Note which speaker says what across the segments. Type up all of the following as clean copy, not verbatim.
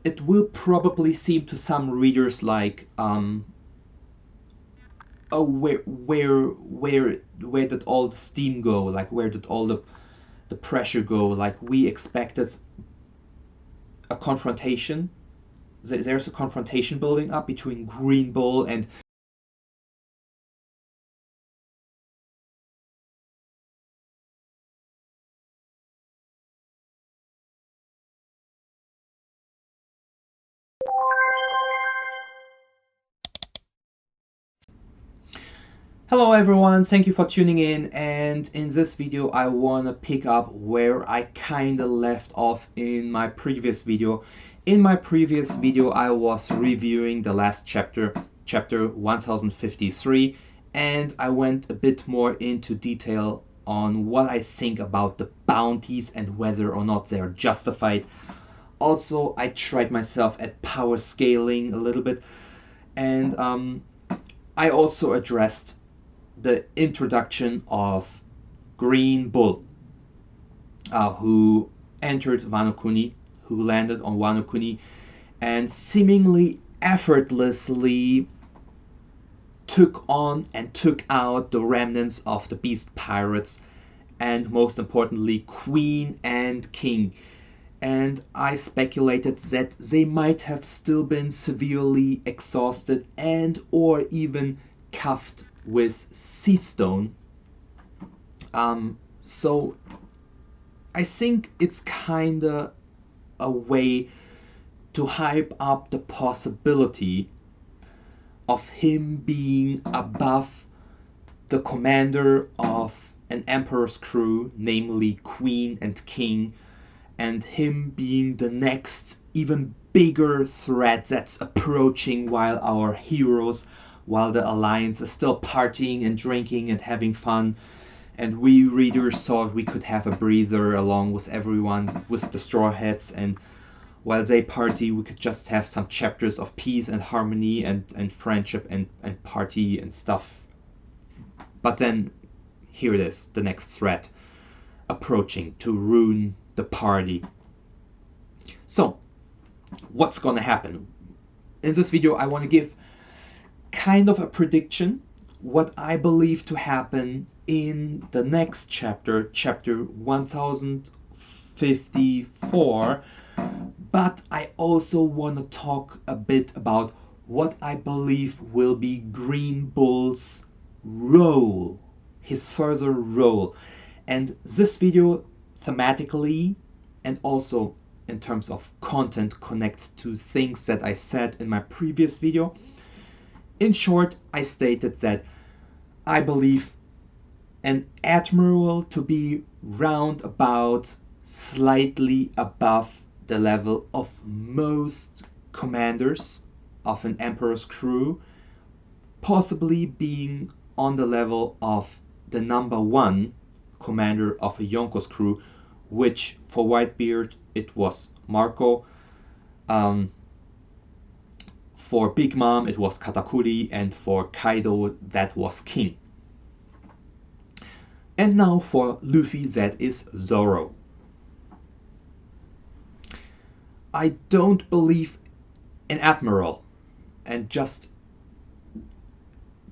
Speaker 1: it will probably seem to some readers like oh, where did all the steam go? Like, where did all the pressure go? Like, we expected a confrontation. There's a confrontation building up between Green Bull and Hello everyone, thank you for tuning in, and in this video I wanna pick up where I kinda left off in my previous video. In my previous video I was reviewing the last chapter, chapter 1053, and I went a bit more into detail on what I think about the bounties and whether or not they are justified. Also, I tried myself at power scaling a little bit, and I also addressed the introduction of Green Bull, who entered Wano Kuni, who landed on Wano Kuni, and seemingly effortlessly took on and took out the remnants of the beast pirates, and most importantly, Queen and King. And I speculated that they might have still been severely exhausted and or even cuffed with sea stone. So I think it's kinda a way to hype up the possibility of him being above the commander of an emperor's crew, namely Queen and King, and him being the next even bigger threat that's approaching while our heroes, while the Alliance is still partying and drinking and having fun, and we readers thought we could have a breather along with everyone, with the Straw Hats, and while they party we could just have some chapters of peace and harmony and friendship and party and stuff. But then here it is, the next threat approaching to ruin the party. So what's gonna happen? In this video I want to give kind of a prediction what I believe to happen in the next chapter, chapter 1054, but I also want to talk a bit about what I believe will be Green Bull's role, his further role. And this video thematically and also in terms of content connects to things that I said in my previous video. In short, I stated that I believe an admiral to be round about slightly above the level of most commanders of an emperor's crew, possibly being on the level of the number one commander of a Yonko's crew, which for Whitebeard it was Marco. For Big Mom it was Katakuri, and for Kaido that was King. And now for Luffy that is Zoro. I don't believe an admiral and just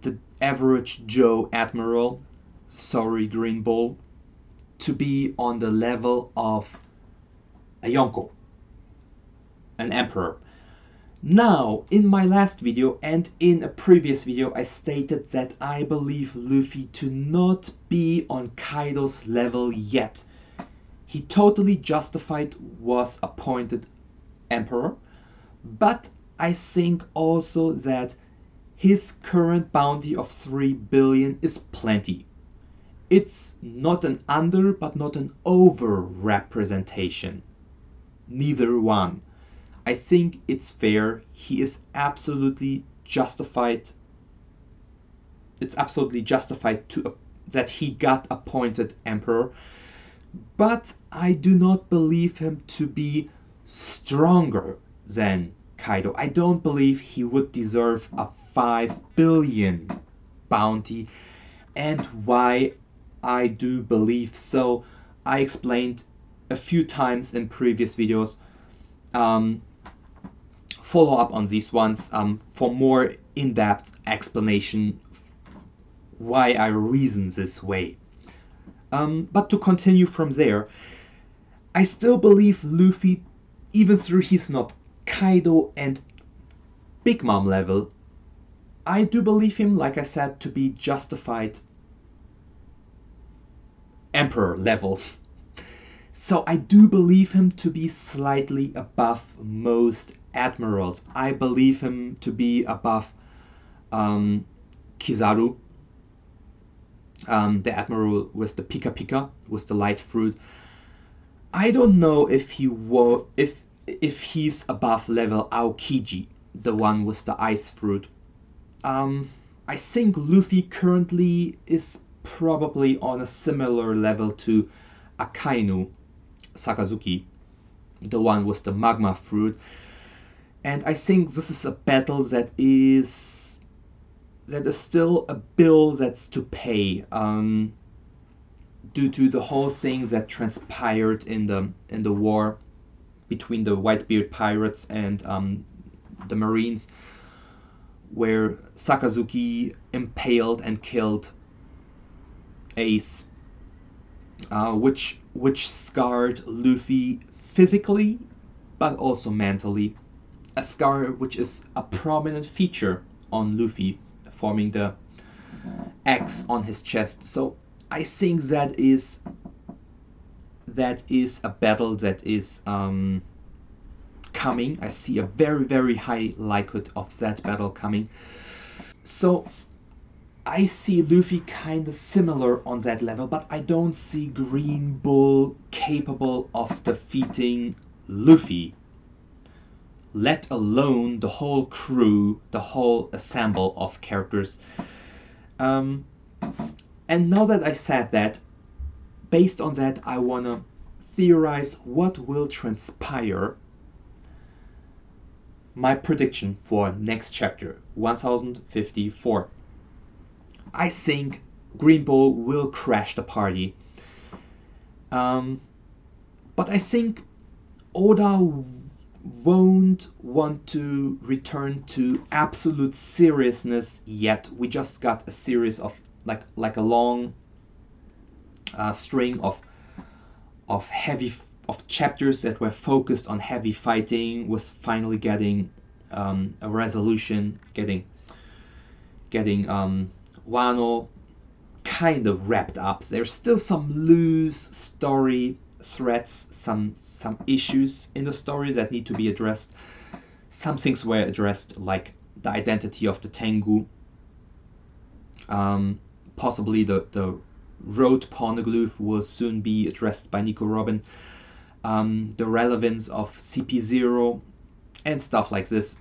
Speaker 1: the average Joe admiral, sorry Green Bull, to be on the level of a Yonko, an emperor. Now, in my last video and in a previous video, I stated that I believe Luffy to not be on Kaido's level yet. He totally justified was appointed emperor, but I think also that his current bounty of 3 billion is plenty. It's not an under but not an over representation. Neither one. I think it's fair. He is absolutely justified. It's absolutely justified to that he got appointed emperor, but I do not believe him to be stronger than Kaido. I don't believe he would deserve a 5 billion bounty, and why I do believe so I explained a few times in previous videos. follow up on these ones for more in-depth explanation why I reason this way. But to continue from there, I still believe Luffy, even though he's not Kaido and Big Mom level, I do believe him, like I said, to be justified Emperor level. So I do believe him to be slightly above most admirals. I believe him to be above Kizaru, the admiral with the Pika Pika, with the light fruit. I don't know if he's above level Aokiji, the one with the ice fruit. I think Luffy currently is probably on a similar level to Akainu Sakazuki, the one with the magma fruit. And I think this is a battle that is still a bill that's to pay, due to the whole thing that transpired in the war between the Whitebeard pirates and the Marines, where Sakazuki impaled and killed Ace, which scarred Luffy physically, but also mentally. A scar which is a prominent feature on Luffy, forming the X on his chest. So I think that is a battle that is coming. I see a very, very high likelihood of that battle coming. So I see Luffy kind of similar on that level, but I don't see Green Bull capable of defeating Luffy, let alone the whole crew, the whole ensemble of characters. And now that I said that, based on that, I wanna theorize what will transpire. My prediction for next chapter, 1054. I think Green Bull will crash the party. But I think Oda won't want to return to absolute seriousness yet. We just got a series of like a long string of chapters that were focused on heavy fighting, was finally getting a resolution, getting Wano kind of wrapped up. There's still some loose story threads, some issues in the story that need to be addressed. Some things were addressed, like the identity of the Tengu, possibly the road poneglyph will soon be addressed by Nico Robin, the relevance of CP0 and stuff like this,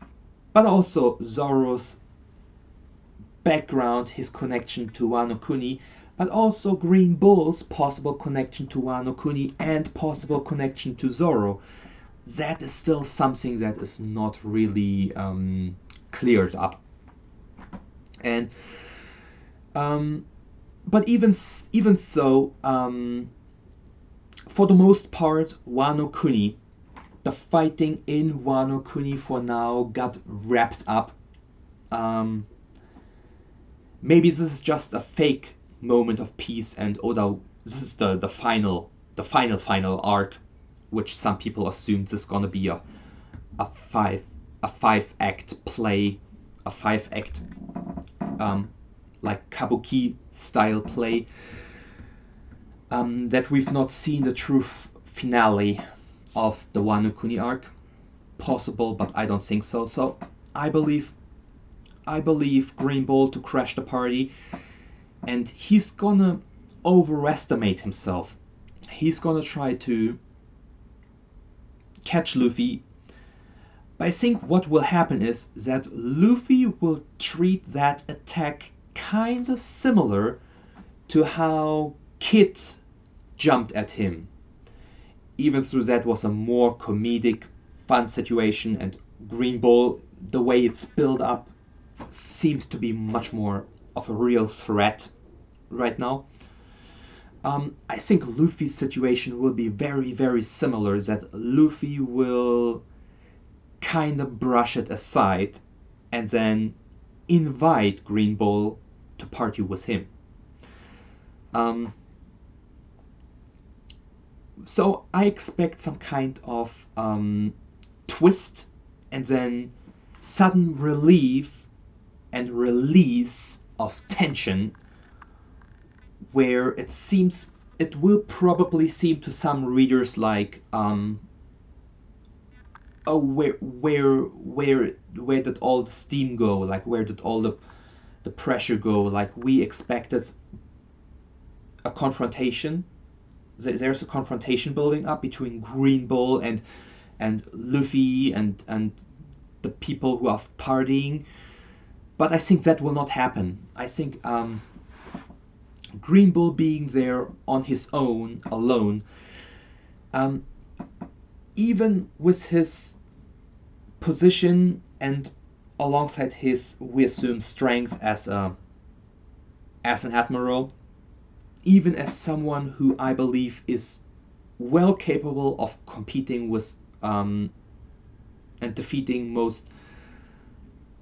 Speaker 1: but also Zoro's background, his connection to Wano Kuni, but also Green Bull's possible connection to Wano Kuni and possible connection to Zoro. That is still something that is not really cleared up. And but even so, for the most part, Wano Kuni, the fighting in Wano Kuni for now got wrapped up. Maybe this is just a fake moment of peace, and Oda, this is the final arc, which some people assume this is gonna be a five act play, a 5-act like kabuki style play, that we've not seen the true finale of the Wano Kuni arc. Possible, but I don't think so. So I believe Green Bull to crash the party, and he's gonna overestimate himself. He's gonna try to catch Luffy. But I think what will happen is that Luffy will treat that attack kinda similar to how Kid jumped at him. Even though that was a more comedic, fun situation, and Green Bull, the way it's built up, seems to be much more of a real threat right now. I think Luffy's situation will be very, very similar, that Luffy will kind of brush it aside and then invite Green Bull to party with him. So I expect some kind of twist and then sudden relief and release of tension, where it will probably seem to some readers like oh, where did all the steam go, like where did all the pressure go, like we expected a confrontation. There's a confrontation building up between Green Bull and Luffy and the people who are partying, but I think that will not happen. I think Green Bull being there on his own, alone, even with his position and alongside his, we assume, strength as an admiral, even as someone who I believe is well capable of competing with and defeating most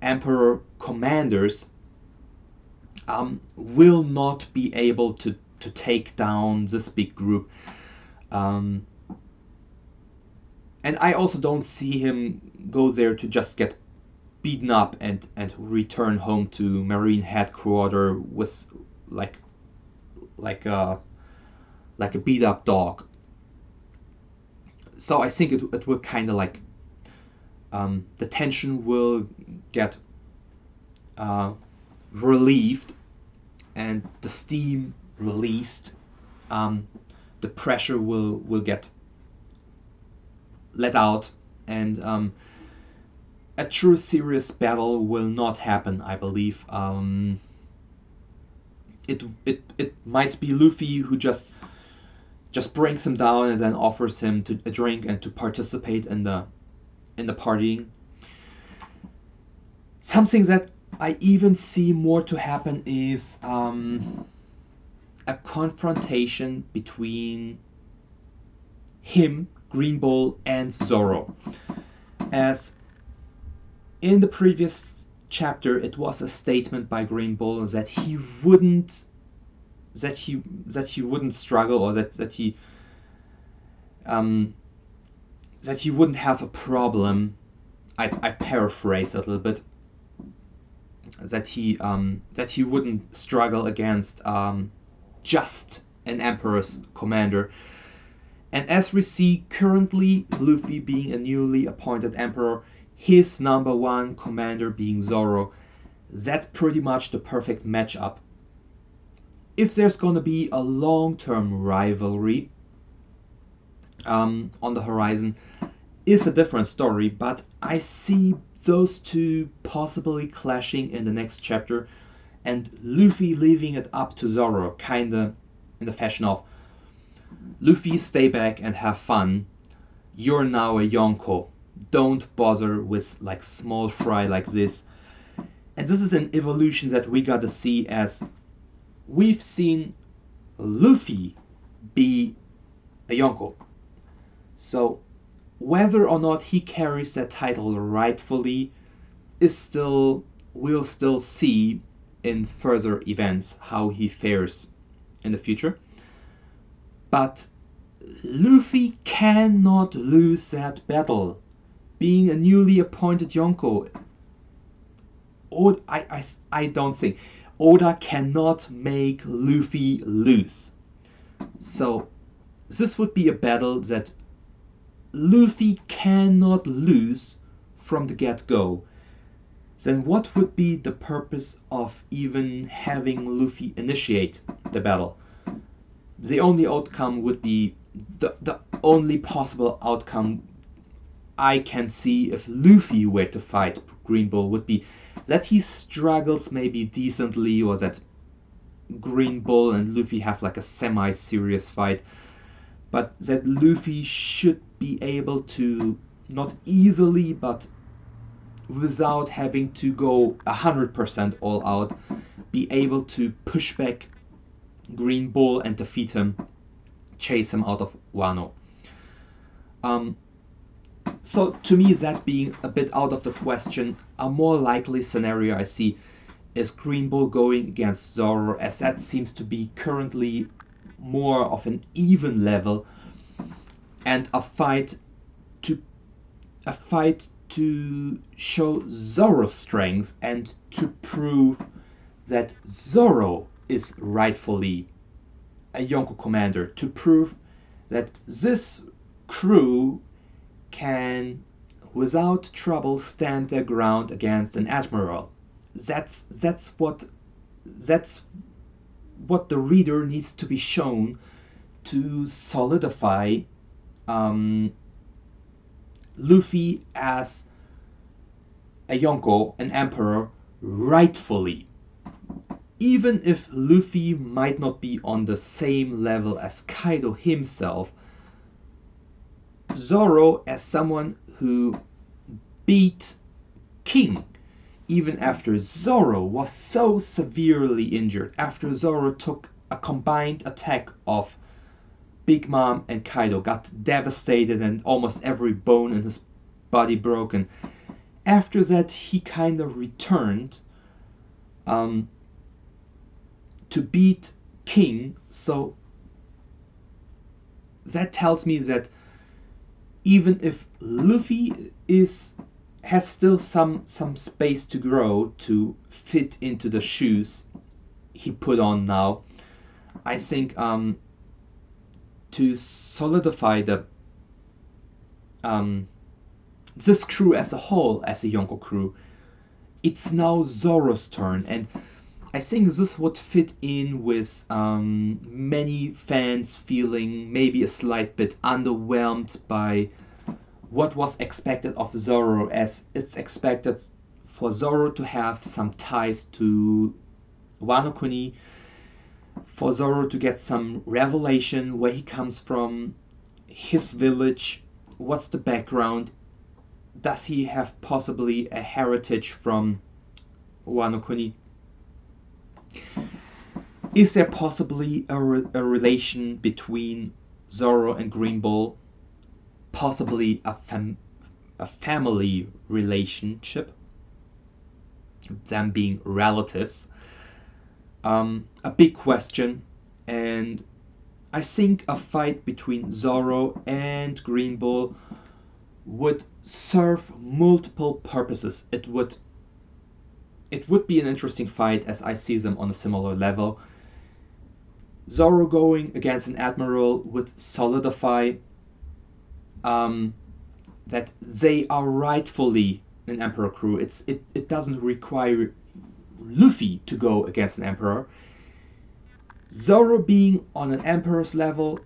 Speaker 1: Emperor commanders, will not be able to take down this big group. And I also don't see him go there to just get beaten up and return home to Marine headquarters with like a beat up dog. So I think it will kind of like the tension will get relieved and the steam released. The pressure will get let out, and a true serious battle will not happen, I believe. It might be Luffy who just brings him down and then offers him a drink and to participate in the partying. Something that I even see more to happen is a confrontation between him, Green Bull, and Zoro. As in the previous chapter, it was a statement by Green Bull that he wouldn't struggle, or that he wouldn't have a problem. I paraphrase a little bit. That he wouldn't struggle against just an emperor's commander. And as we see currently, Luffy being a newly appointed emperor, his number one commander being Zoro, that's pretty much the perfect matchup. If there's going to be a long-term rivalry on the horizon, is a different story, but I see those two possibly clashing in the next chapter, and Luffy leaving it up to Zoro, kinda in the fashion of, Luffy, stay back and have fun. You're now a Yonko. Don't bother with like small fry like this. And this is an evolution that we gotta see, as we've seen Luffy be a Yonko. So whether or not he carries that title rightfully we'll still see in further events how he fares in the future. But Luffy cannot lose that battle. Being a newly appointed Yonko, I don't think Oda cannot make Luffy lose. So this would be a battle that Luffy cannot lose from the get-go. Then what would be the purpose of even having Luffy initiate the battle? The only outcome would be, the only possible outcome I can see if Luffy were to fight Green Bull would be that he struggles maybe decently, or that Green Bull and Luffy have like a semi-serious fight, but that Luffy should be able to, not easily, but without having to go 100% all out, be able to push back Green Bull and defeat him, chase him out of Wano. So to me, that being a bit out of the question, a more likely scenario I see is Green Bull going against Zoro, as that seems to be currently more of an even level, and to a fight to show Zoro's strength and to prove that Zoro is rightfully a Yonko commander, to prove that this crew can without trouble stand their ground against an admiral. That's what the reader needs to be shown to solidify Luffy as a Yonko, an emperor, rightfully. Even if Luffy might not be on the same level as Kaido himself, Zoro, as someone who beat King even after Zoro was so severely injured, after Zoro took a combined attack of Big Mom and Kaido, got devastated and almost every bone in his body broken. After that, he kind of returned to beat King. So that tells me that even if Luffy has still some space to grow to fit into the shoes he put on now, I think to solidify this crew as a whole, as a Yonko crew, it's now Zoro's turn, and I think this would fit in with many fans feeling maybe a slight bit underwhelmed by what was expected of Zoro, as it's expected for Zoro to have some ties to Wano Kuni, for Zoro to get some revelation where he comes from, his village, what's the background, does he have possibly a heritage from Wano Kuni? Is there possibly a relation between Zoro and Green Bull? Possibly a family relationship, them being relatives. A big question, and I think a fight between Zoro and Green Bull would serve multiple purposes. It would be an interesting fight, as I see them on a similar level. Zoro going against an admiral would solidify that they are rightfully an emperor crew. It doesn't require Luffy to go against an emperor. Zoro being on an emperor's level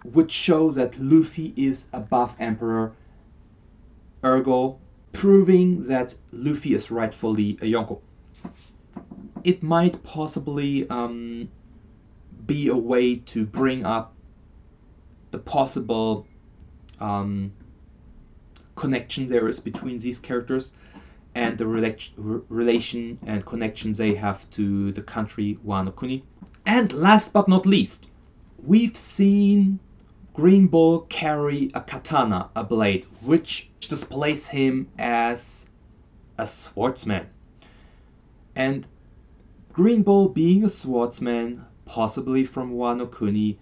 Speaker 1: would show that Luffy is above emperor, ergo proving that Luffy is rightfully a Yonko. It might possibly be a way to bring up the possible connection there is between these characters and the relation and connection they have to the country Wano Kuni. And last but not least, we've seen Green Bull carry a katana, a blade, which displays him as a swordsman. And Green Bull being a swordsman, possibly from Wano Kuni,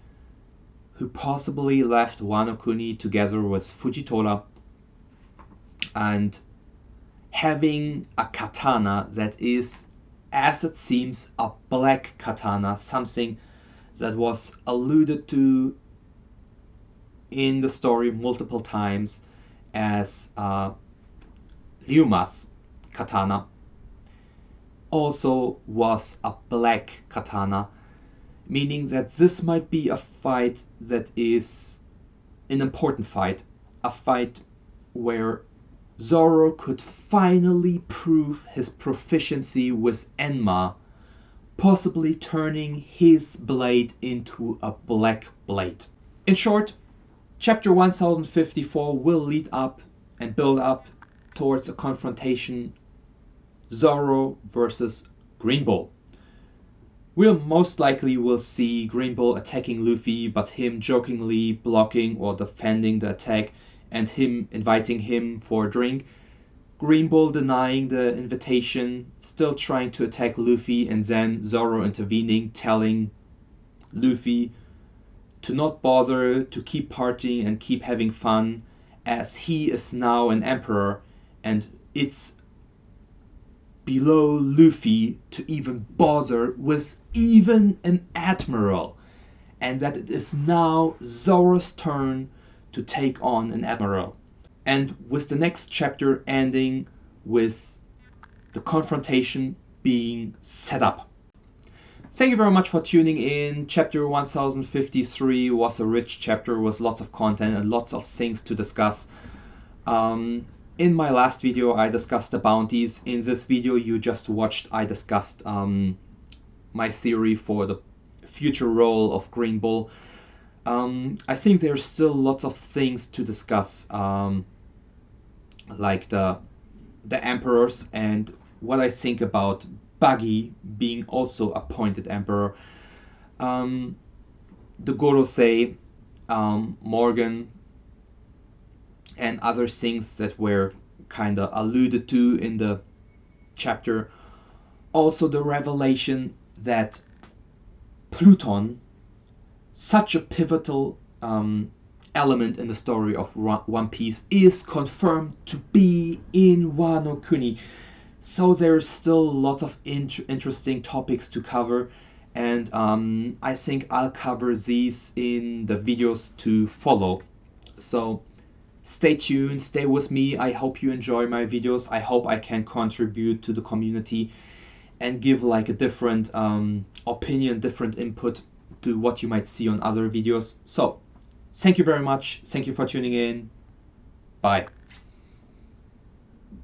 Speaker 1: who possibly left Wano Kuni together with Fujitora, and having a katana that is, as it seems, a black katana, something that was alluded to in the story multiple times as Ryuma's katana, also was a black katana, meaning that this might be a fight that is an important fight, a fight where Zoro could finally prove his proficiency with Enma, possibly turning his blade into a black blade. In short, chapter 1054 will lead up and build up towards a confrontation, Zoro versus Green Bull. We'll most likely will see Green Bull attacking Luffy, but him jokingly blocking or defending the attack and him inviting him for a drink. Green Bull denying the invitation, still trying to attack Luffy, and then Zoro intervening, telling Luffy to not bother, to keep partying and keep having fun, as he is now an emperor and it's below Luffy to even bother with even an admiral, and that it is now Zoro's turn to take on an admiral. And with the next chapter ending with the confrontation being set up. Thank you very much for tuning in. Chapter 1053 was a rich chapter with lots of content and lots of things to discuss. In my last video I discussed the bounties. In this video you just watched, I discussed my theory for the future role of Green Bull. I think there's still lots of things to discuss, like the emperors and what I think about Buggy being also appointed emperor, the Gorosei, Morgan, and other things that were kind of alluded to in the chapter. Also the revelation that Pluton, such a pivotal element in the story of One Piece, is confirmed to be in Wano Kuni. So there's still a lot of interesting topics to cover, and I think I'll cover these in the videos to follow. So stay tuned, stay with me. I hope you enjoy my videos. I hope I can contribute to the community and give like a different opinion, different input to what you might see on other videos. So thank you very much. Thank you for tuning in. Bye.